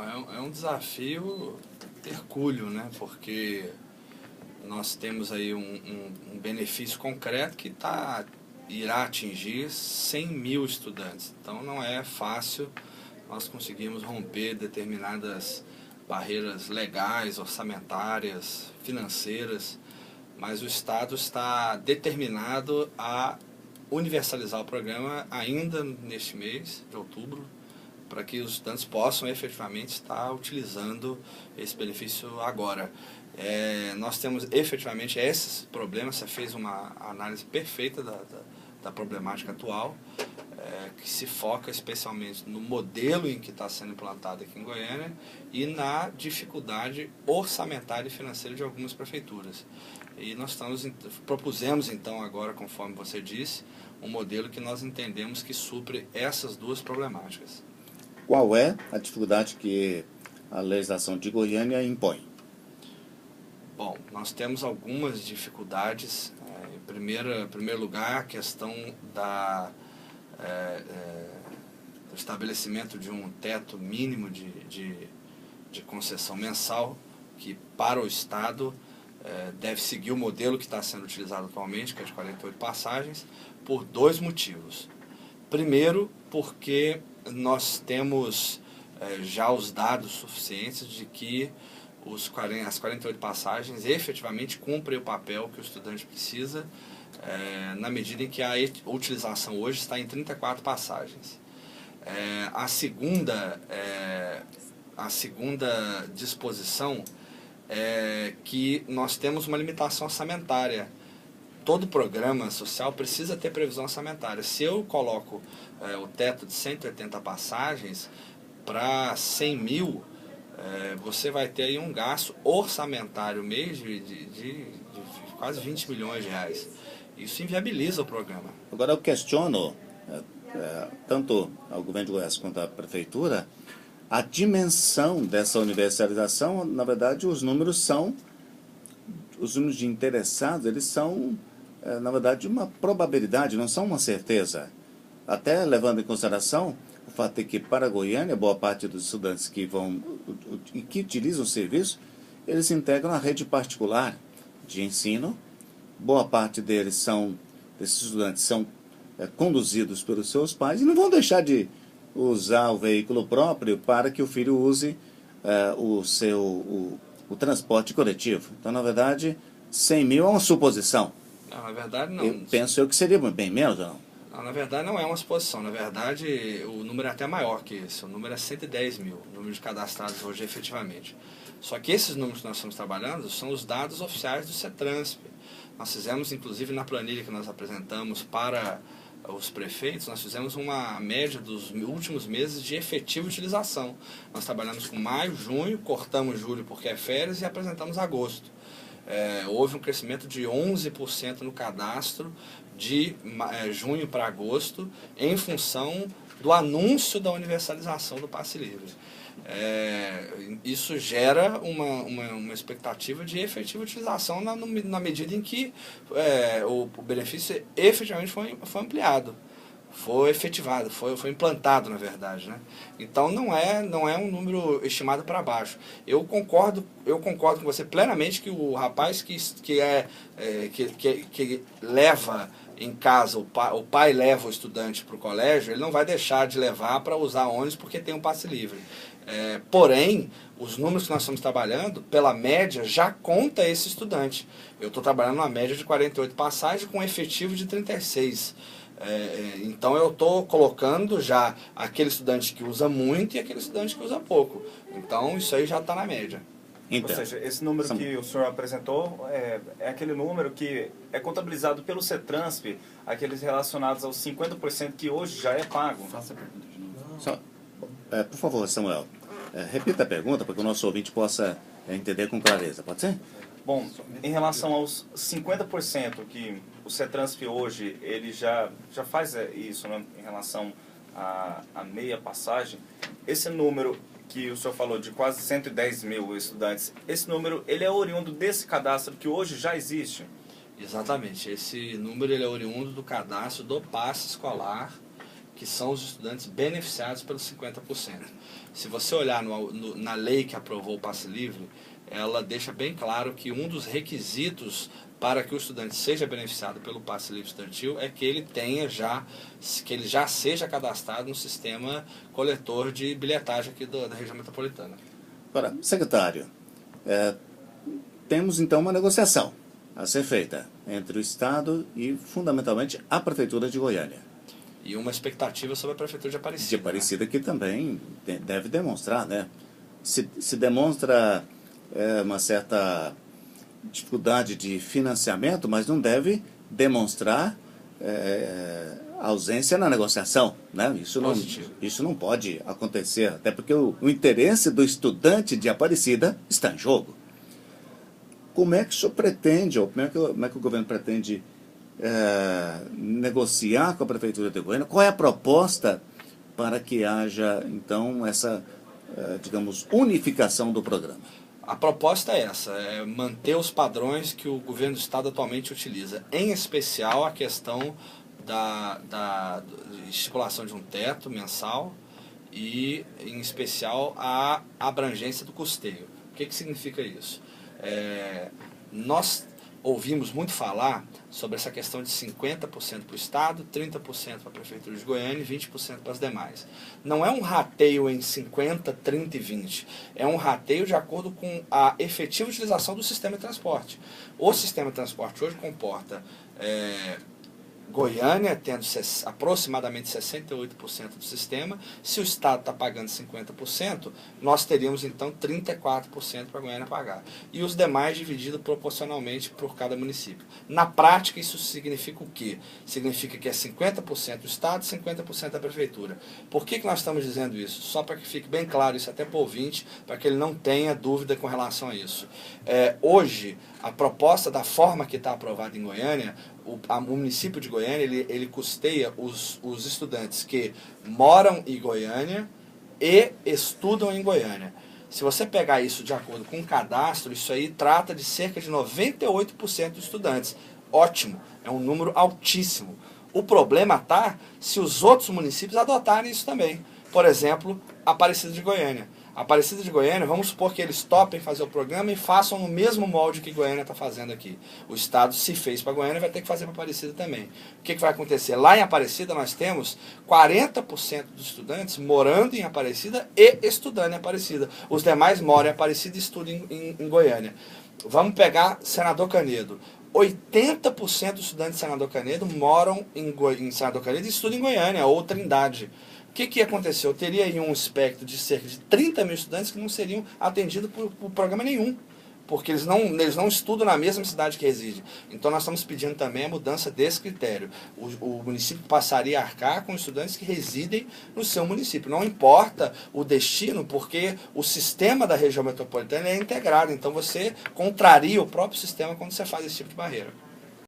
É um desafio hercúleo, né? Porque nós temos aí um benefício concreto que irá atingir 100 mil estudantes. Então não é fácil nós conseguirmos romper determinadas barreiras legais, orçamentárias, financeiras, mas o Estado está determinado a universalizar o programa ainda neste mês de outubro, para que os estudantes possam efetivamente estar utilizando esse benefício agora. Nós temos efetivamente esses problemas, você fez uma análise perfeita da problemática atual, que se foca especialmente no modelo em que está sendo implantado aqui em Goiânia e na dificuldade orçamentária e financeira de algumas prefeituras. E nós propusemos então agora, conforme você disse, um modelo que nós entendemos que supre essas duas problemáticas. Qual é a dificuldade que a legislação de Goiânia impõe? Bom, nós temos algumas dificuldades. Em primeiro lugar, a questão do estabelecimento de um teto mínimo de concessão mensal, que para o Estado deve seguir o modelo que está sendo utilizado atualmente, que é de 48 passagens, por dois motivos. Primeiro, porque nós temos já os dados suficientes de que as 48 passagens efetivamente cumprem o papel que o estudante precisa, na medida em que a utilização hoje está em 34 passagens. A segunda disposição é que nós temos uma limitação orçamentária. Todo programa social precisa ter previsão orçamentária. Se eu coloco o teto de 180 passagens para 100 mil, você vai ter aí um gasto orçamentário mês de quase 20 milhões de reais. Isso inviabiliza o programa. Agora eu questiono, tanto ao governo de Goiás quanto à prefeitura, a dimensão dessa universalização. Na verdade, os números de interessados, eles são, na verdade, uma probabilidade, não são uma certeza. Até levando em consideração o fato de que, para Goiânia, boa parte dos estudantes que utilizam o serviço, eles integram a rede particular de ensino. Boa parte desses estudantes são conduzidos pelos seus pais e não vão deixar de usar o veículo próprio para que o filho use o transporte coletivo. Então, na verdade, 100 mil é uma suposição. Não, na verdade, não. Penso que seria bem menos, ou não? Não, na verdade, não é uma suposição. Na verdade, o número é até maior que isso. O número é 110 mil, o número de cadastrados hoje efetivamente. Só que esses números que nós estamos trabalhando são os dados oficiais do CETRANSP. Nós fizemos, inclusive, na planilha que nós apresentamos para os prefeitos, nós fizemos uma média dos últimos meses de efetiva utilização. Nós trabalhamos com maio, junho, cortamos julho porque é férias e apresentamos agosto. Houve um crescimento de 11% no cadastro de junho para agosto, em função do anúncio da universalização do passe livre. Isso gera uma expectativa de efetiva utilização na medida em que o benefício efetivamente foi ampliado, foi efetivado, foi implantado, na verdade, né? Então não é um número estimado para baixo. Eu concordo com você plenamente que o rapaz que leva em casa, o pai leva o estudante para o colégio, ele não vai deixar de levar para usar ônibus porque tem um passe livre. Porém, os números que nós estamos trabalhando, pela média, já conta esse estudante. Eu estou trabalhando uma média de 48 passagens com um efetivo de 36. Então eu estou colocando já aquele estudante que usa muito e aquele estudante que usa pouco. Então isso aí já está na média. Então, ou seja, esse número que o senhor apresentou é aquele número que é contabilizado pelo CETRANSP, aqueles relacionados aos 50% que hoje já é pago. Faça a pergunta de novo. Por favor, Samuel, repita a pergunta para que o nosso ouvinte possa entender com clareza, pode ser? Bom, em relação aos 50% que o CETRANSP hoje, ele já faz isso, né, em relação à meia passagem, esse número que o senhor falou de quase 110 mil estudantes, esse número ele é oriundo desse cadastro que hoje já existe? Exatamente, esse número ele é oriundo do cadastro do passe escolar que são os estudantes beneficiados pelos 50%. Se você olhar na lei que aprovou o passe livre, ela deixa bem claro que um dos requisitos para que o estudante seja beneficiado pelo passe livre estudantil é que ele já seja cadastrado no sistema coletor de bilhetagem aqui da região metropolitana. Agora, secretário, temos então uma negociação a ser feita entre o Estado e, fundamentalmente, a Prefeitura de Goiânia. E uma expectativa sobre a Prefeitura de Aparecida. De Aparecida, né? Que também deve demonstrar, né? Se demonstra uma certa dificuldade de financiamento, mas não deve demonstrar ausência na negociação, né? Isso não pode acontecer, até porque o interesse do estudante de Aparecida está em jogo. Como é que o senhor pretende, ou como é que o governo pretende negociar com a Prefeitura de Goiânia? Qual é a proposta para que haja, então, essa, digamos, unificação do programa? A proposta é essa, é manter os padrões que o governo do estado atualmente utiliza, em especial a questão da estipulação de um teto mensal e, em especial, a abrangência do custeio. O que significa isso? Nós ouvimos muito falar sobre essa questão de 50% para o Estado, 30% para a Prefeitura de Goiânia e 20% para as demais. Não é um rateio em 50, 30 e 20. É um rateio de acordo com a efetiva utilização do sistema de transporte. O sistema de transporte hoje comporta Goiânia tendo aproximadamente 68% do sistema. Se o Estado está pagando 50%, nós teríamos então 34% para Goiânia pagar. E os demais divididos proporcionalmente por cada município. Na prática, isso significa o quê? Significa que é 50% do Estado e 50% da Prefeitura. Por que nós estamos dizendo isso? Só para que fique bem claro isso até para o ouvinte, para que ele não tenha dúvida com relação a isso. Hoje, a proposta da forma que está aprovada em Goiânia, o município de Goiânia, ele custeia os estudantes que moram em Goiânia e estudam em Goiânia. Se você pegar isso de acordo com o cadastro, isso aí trata de cerca de 98% dos estudantes. Ótimo, é um número altíssimo. O problema está se os outros municípios adotarem isso também. Por exemplo, Aparecida de Goiânia. Aparecida de Goiânia, vamos supor que eles topem fazer o programa e façam no mesmo molde que Goiânia está fazendo aqui. O Estado, se fez para Goiânia, vai ter que fazer para Aparecida também. O que vai acontecer? Lá em Aparecida nós temos 40% dos estudantes morando em Aparecida e estudando em Aparecida. Os demais moram em Aparecida e estudam em Goiânia. Vamos pegar Senador Canedo. 80% dos estudantes de Senador Canedo moram em Senador Canedo e estudam em Goiânia ou Trindade. O que aconteceu? Eu teria aí um espectro de cerca de 30 mil estudantes que não seriam atendidos por programa nenhum, porque eles não estudam na mesma cidade que residem. Então nós estamos pedindo também a mudança desse critério. O município passaria a arcar com estudantes que residem no seu município. Não importa o destino, porque o sistema da região metropolitana é integrado. Então você contraria o próprio sistema quando você faz esse tipo de barreira.